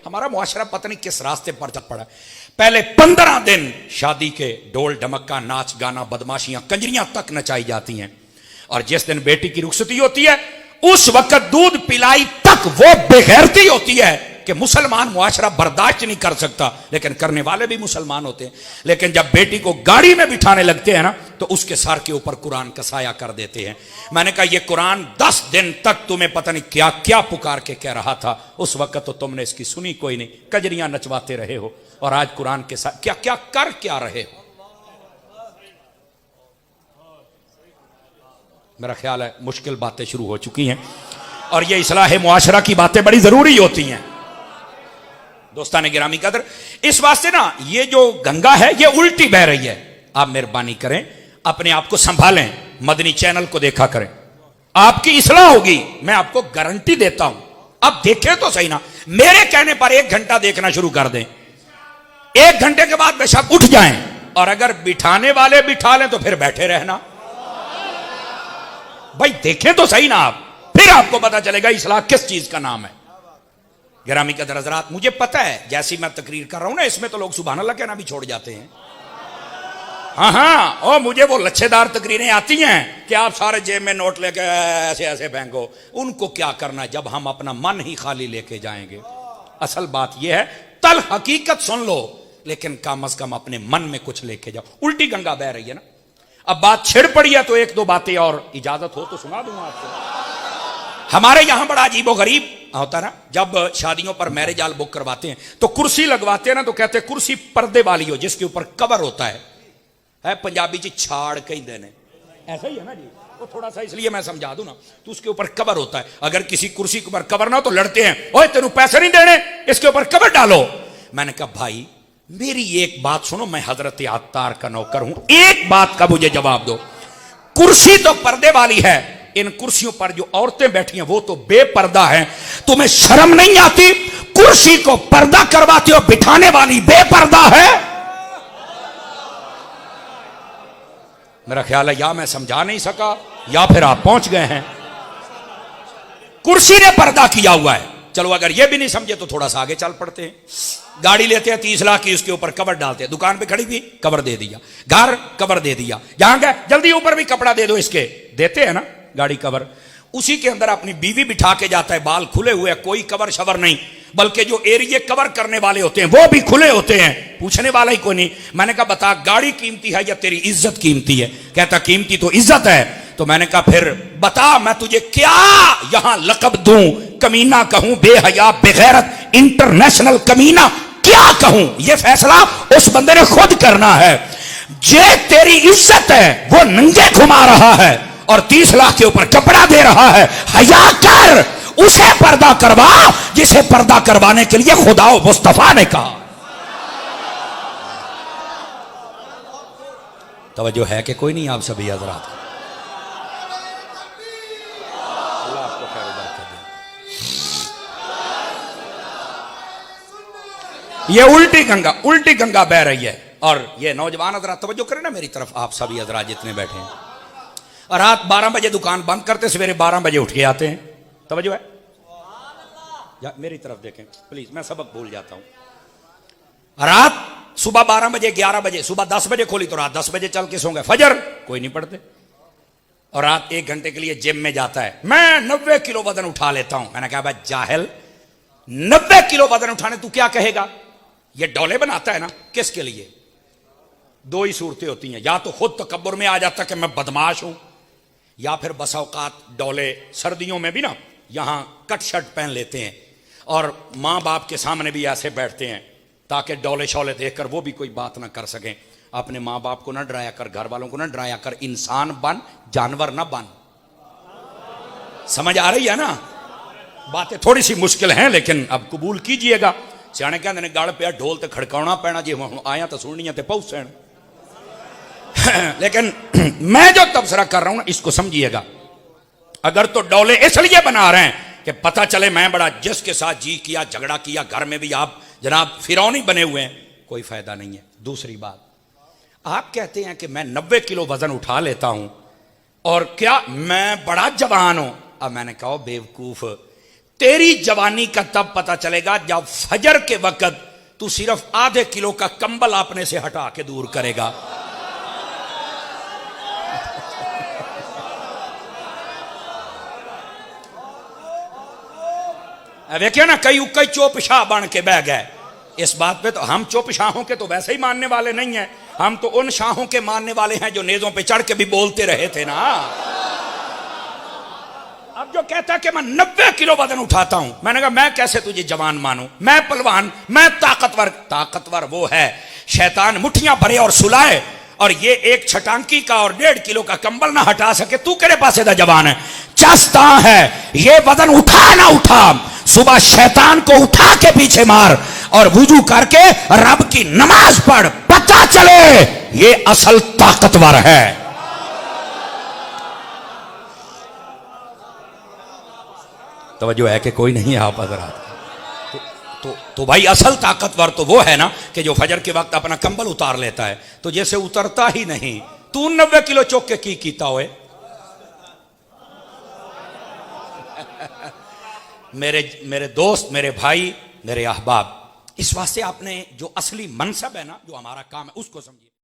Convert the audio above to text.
हमारा मुआशरा पता नहीं किस रास्ते पर चल पड़ा। पहले 15 दिन शादी के ढोल ढमक्का, नाच गाना, बदमाशियां, कंजरियां तक नचाई जाती हैं, और जिस दिन बेटी की रुखसती होती है उस वक्त दूध पिलाई तक वो बेगैरती होती है कि मुसलमान मुआशरा बर्दाश्त नहीं कर सकता, लेकिन करने वाले भी मुसलमान होते हैं। लेकिन जब बेटी को गाड़ी में बिठाने लगते हैं ना, तो उसके सर के ऊपर कुरान का साया कर देते हैं। मैंने कहा ये कुरान 10 दिन तक तुम्हें पता नहीं क्या क्या पुकार के कह रहा था, उस वक्त तो तुमने इसकी सुनी कोई नहीं, कजरियां नचवाते रहे हो, और आज कुरान के साथ क्या क्या कर क्या रहे हो। मेरा ख्याल है मुश्किल बातें शुरू हो चुकी हैं, और ये इस्लाह मुआशरा की बातें बड़ी जरूरी होती हैं। दोस्तान गिरामी कदर, इस वास्ते ना ये जो गंगा है ये उल्टी बह रही है। आप मेहरबानी करें, अपने आप को संभालें, मदनी चैनल को देखा करें, आपकी इस्लाह होगी, मैं आपको गारंटी देता हूं। अब देखें तो सही ना, मेरे कहने पर 1 घंटा देखना शुरू कर दें, 1 घंटे के बाद बेशक उठ जाएं, और अगर बिठाने वाले बिठा लें तो फिर बैठे रहना। भाई देखें तो सही ना आप, फिर आपको पता चलेगा इस्लाह किस चीज का नाम है। गिरामी कदर हज़रात, मुझे पता है जैसी मैं तकरीर कर रहा हूं ना, इसमें तो लोग सुभान अल्लाह कहना भी छोड़ जाते हैं। हाँ, और मुझे वो लच्छेदार तकरीरें आती हैं कि आप सारे जेब में नोट लेके ऐसे ऐसे फेंको। उनको क्या करना जब हम अपना मन ही खाली लेके जाएंगे। असल बात यह है, तल हकीकत सुन लो, लेकिन कम अज कम अपने मन में कुछ लेके जाओ। उल्टी गंगा बह रही है ना, अब बात छिड़ पड़ी है तो 1-2 बातें और इजाजत हो तो सुना दूंगा आपको। हमारे यहां बड़ा अजीबो गरीब होता है ना, जब शादियों पर मैरिज हॉल बुक करवाते हैं तो कुर्सी लगवाते हैं ना, तो कहते हैं कुर्सी पर्दे वाली हो जिसके ऊपर कवर होता है पंजाबी जी छाड़ कहीं देने, ऐसा ही है ना जी, वो थोड़ा सा इसलिए मैं समझा दूं ना, तो उसके ऊपर कवर होता है। अगर किसी कुर्सी के ऊपर कवर ना हो तो लड़ते हैं, ओए तेनू पैसे नहीं देने, इसके ऊपर कवर डालो। मैंने कहा भाई मेरी एक बात सुनो, मैं हजरत अत्तार का नौकर हूं, एक बात का मुझे जवाब दो। कुर्सी तो पर्दे वाली है, इन कुर्सियों पर जो औरतें बैठी हैं वो तो बेपर्दा हैं, तुम्हें शर्म नहीं आती? कुर्सी को पर्दा करवाती हो, बिठाने वाली बेपर्दा है। मेरा ख्याल है या मैं समझा नहीं सका या फिर आप पहुंच गए हैं। कुर्सी ने पर्दा किया हुआ है। चलो अगर ये भी नहीं समझे तो थोड़ा सा आगे चल पड़ते हैं। गाड़ी लेते हैं 30 लाख की, उसके ऊपर कवर डालते हैं, दुकान पे खड़ी हुई कवर दे दिया, घर कवर दे दिया, जहां गए जल्दी ऊपर भी कपड़ा दे दो, इसके देते हैं ना गाड़ी कवर। उसी के अंदर अपनी बीवी बिठा के जाता है, बाल खुले हुए, कोई कवर शवर नहीं, बल्कि जो एरिए कवर करने वाले होते हैं वो भी खुले होते हैं, पूछने वाला ही कोई नहीं। मैंने कहा बता गाड़ी कीमती है या तेरी इज्जत कीमती है? कहता कीमती तो इज्जत है। तो मैंने कहा फिर बता मैं तुझे क्या यहां लकब दूं, कमीना कहूं, बेहया, बेगैरत, इंटरनेशनल कमीना, क्या कहूं? यह फैसला उस बंदे ने खुद करना है। जे तेरी इज्जत है वो नंगे घुमा रहा है और 30 लाख के ऊपर कपड़ा दे रहा है, हया कर, उसे पर्दा करवा जिसे पर्दा करवाने के लिए खुदा और मुस्तफा ने कहा। तवज्जो है कि कोई नहीं आप सभी हजरात? अल्लाह आपको खैर बरकत दे। ये उल्टी गंगा बह रही है। और ये नौजवान हजरात तवज्जो करें ना मेरी तरफ, आप सभी हजरात जितने बैठे हैं, और रात 12 बजे दुकान बंद करते, सवेरे 12 बजे उठ के आते हैं। तवज्जो है या मेरी तरफ देखें प्लीज, मैं सबक भूल जाता हूं। रात सुबह 12 बजे, 11 बजे, सुबह 10 बजे खोली तो रात 10 बजे चल के सो गए, फजर कोई नहीं पढ़ते, और रात 1 घंटे के लिए जिम में जाता है, मैं 90 किलो वजन उठा लेता हूं। मैंने कहा भाई जाहिल, 90 किलो वजन उठाने तू क्या कहेगा? ये डोले बनाता है ना, किसके लिए? 2 ही सूरतें होती हैं, या तो खुद तकब्बुर में आ जाता कि मैं बदमाश हूं, या फिर बसा औकात डोले सर्दियों में भी ना यहां कट शर्ट पहन लेते हैं और मां बाप के सामने भी ऐसे बैठते हैं ताकि डोले शोले देखकर वो भी कोई बात ना कर सकें। अपने मां बाप को ना डराया कर, घर वालों को ना डराया कर, इंसान बन, जानवर ना बन। समझ आ रही है ना? बातें थोड़ी सी मुश्किल हैं लेकिन अब कबूल कीजिएगा। सियाने कहते हैं गल पे ढोल तो खड़काना पैना, जी हम आया तो सुननिया तो पहुंचण। लेकिन मैं जो तबसरा कर रहा हूं ना इसको समझिएगा। अगर तो डोले इसलिए बना रहे हैं कि पता चले मैं बड़ा जिसके साथ जी किया, झगड़ा किया, घर में भी आप जनाब फिरौनी बने हुए हैं, कोई फायदा नहीं है। दूसरी बात, आप कहते हैं कि मैं 90 किलो वजन उठा लेता हूं और क्या मैं बड़ा जवान हूं? अब मैंने कहा बेवकूफ, तेरी जवानी का तब पता चलेगा जब फजर के वक्त तू सिर्फ आधे किलो का कंबल अपने से हटा के दूर करेगा। देखिए ना, कई चौपशाह बन के बह गए। इस बात पे तो हम चौपशाहों के तो वैसे ही मानने वाले नहीं हैं, हम तो उन शाहों के मानने वाले हैं जो नेजों पे चढ़ के भी बोलते रहे थे ना। अब जो कहता है कि मैं 90 किलो वजन उठाता हूं, मैंने कहा मैं कैसे तुझे जवान मानूं, मैं पहलवान, मैं ताकतवर। ताकतवर वो है शैतान मुट्ठियां भरे और सुलाए, और ये एक छटांकी का और 1.5 किलो का कंबल ना हटा सके। तू केरे पासे दा जवान है? चस्ता है ये वजन उठा ना उठा, सुबह शैतान को उठा के पीछे मार और वुजू करके रब की नमाज पढ़, पता चले ये असल ताकतवर है। तवज्जो है कि कोई नहीं आप हज़रात? तो भाई असल ताकतवर तो वो है ना कि जो फजर के वक्त अपना कंबल उतार लेता है। तो जैसे उतरता ही नहीं, तू 90 किलो चौक के की कीता होए। मेरे दोस्त, मेरे भाई, मेरे अहबाब, इस वास्ते आपने जो असली मनसब है ना, जो हमारा काम है, उसको समझिए।